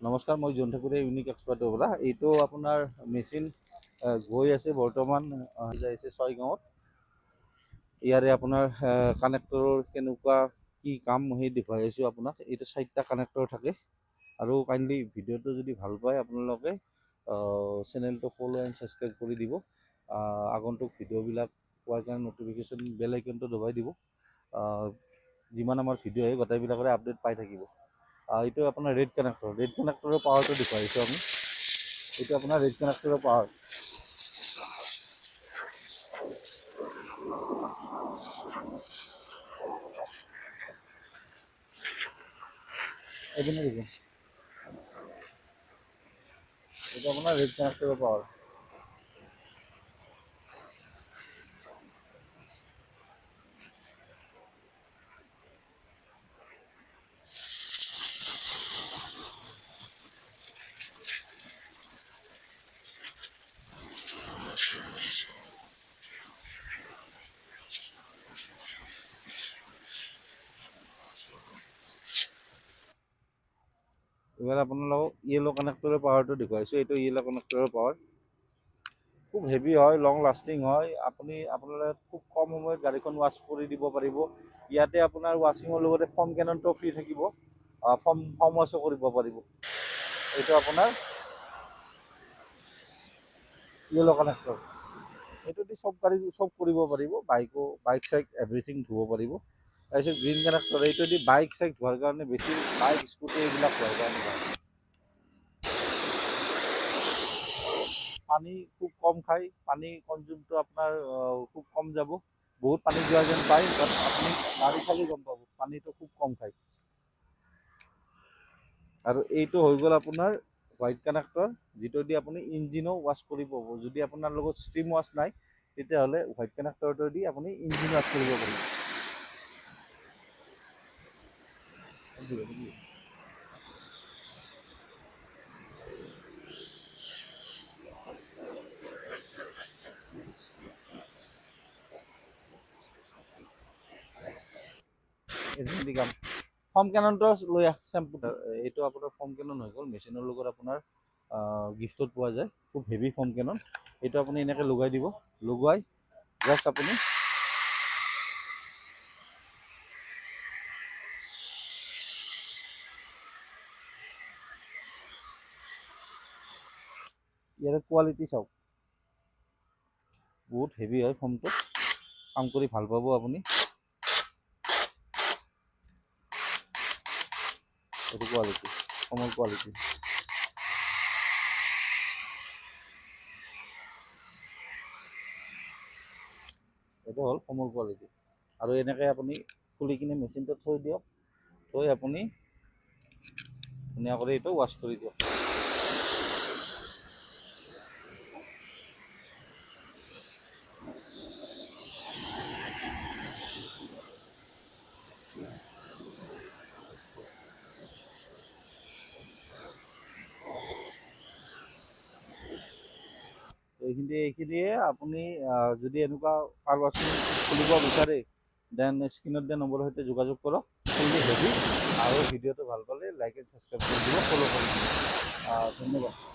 নমস্কাৰ, মই জন ঠাকুৰে ইউনিক এক্সপাৰ্টৰ পৰা। এইটো আপোনাৰ মেচিন গৈ আছে বৰ্তমান যাইছে 6 গাঁৱত। ইয়াৰে আপোনাৰ কানেক্টৰৰ কেনেকুৱা কি কাম সেই দেখুৱাই আছোঁ আপোনাক। এইটো 4টা কানেক্টৰ থাকে। আৰু কাইণ্ডলি ভিডিঅ'টো যদি ভাল পায় আপোনালোকে চেনেলটো ফ'ল' এণ্ড ছাবস্ক্ৰাইব কৰি দিব। আগন্তুক ভিডিঅ'বিলাক পোৱাৰ কাৰণে ন'টিফিকেশ্যন বেল আইকনটো দবাই দিব। যিমান আমাৰ ভিডিঅ' আহে গোটেইবিলাকৰে আপডেট পাই থাকিব। এইটো আপোনাৰ ৰেড কানেক্টৰৰ পাৱাৰটো দেখুৱাইছোঁ আমি। এইটো আপোনাৰ ৰেড কানেক্টৰৰ পাৱাৰ। এইপিনে দেখোন, এইটো আপোনাৰ ৰেড কানেক্টৰৰ পাৱাৰ। এবাৰ আপোনালোকক য়েলো কানেক্টৰৰ পাৱাৰটো দেখুৱাইছোঁ। এইটো য়েলো কানেক্টৰৰ পাৱাৰ। খুব হেভি হয়, লং লাষ্টিং হয়। আপোনালোকে খুব কম সময়ত গাড়ীখন ৱাশ্ব কৰি দিব পাৰিব। ইয়াতে আপোনাৰ ৱাশ্বিঙৰ লগতে ফ'ম কেননটো ফ্ৰী থাকিব। ফ'ম ৱাছো কৰিব পাৰিব। এইটো আপোনাৰ য়েলো কানেক্টৰ। এইটো দি চব কৰিব পাৰিব। বাইক চাইক এভৰিথিং ধুব পাৰিব। তাৰপিছত গ্ৰীণ কানেক্টৰ, এইটো দি বাইক চাইক ধোৱাৰ কাৰণে বেছি, বাইক স্কুটি এইবিলাক ধোৱাৰ কাৰণে ভাল। পানী খুব কম খায়, পানী কনজিউমটো আপোনাৰ খুব কম যাব। বহুত পানী যোৱা যেন পায়, বাট আপুনি গাড়ী চালি গম পাব পানীটো খুব কম খায়। আৰু এইটো হৈ গ'ল আপোনাৰ হোৱাইট কানেক্টৰ, যিটো দি আপুনি ইঞ্জিনো ৱাশ্ব কৰিব পাৰিব। যদি আপোনাৰ লগত ষ্ট্ৰীম ৱাশ্ব নাই, তেতিয়াহ'লে হোৱাইট কানেক্টৰটো দি আপুনি ইঞ্জিন ৱাশ্ব কৰিব পাৰিব। ফ'ম কেননটো লৈ আহ চেম্পু। এইটো আপোনাৰ ফ'ম কেনন হৈ গ'ল। মেচিনৰ লগত আপোনাৰ গিফ্টত পোৱা যায়। খুব হেভি ফ'ম কেনন। এইটো আপুনি এনেকৈ লগাই দিব। লগোৱাই জাষ্ট আপুনি ইয়াৰে কোৱালিটি চাওক, বহুত হেভি হয় ফ'মটো। কাম কৰি ভাল পাব আপুনি। এইটো কোৱালিটি, ফ'মৰ কোৱালিটি। এইটো হ'ল ফ'মৰ কোৱালিটি। আৰু এনেকৈ আপুনি খুলি কিনে মেচিনটোত থৈ দিয়ক। থৈ আপুনি ধুনীয়াকৈ এইটো ৱাশ্ব কৰি দিয়ক। এইখিনিয়ে আপুনি যদি এনেকুৱা কাৰ ৱাশ্বিং খুলিব বিচাৰে, দেন স্ক্ৰীণত দিয়া নম্বৰৰ সৈতে যোগাযোগ কৰক। হেভি আৰু ভিডিঅ'টো ভাল পালে লাইক এণ্ড ছাবস্ক্ৰাইব কৰি দিব, ফ'ল' কৰি দিব। ধন্যবাদ।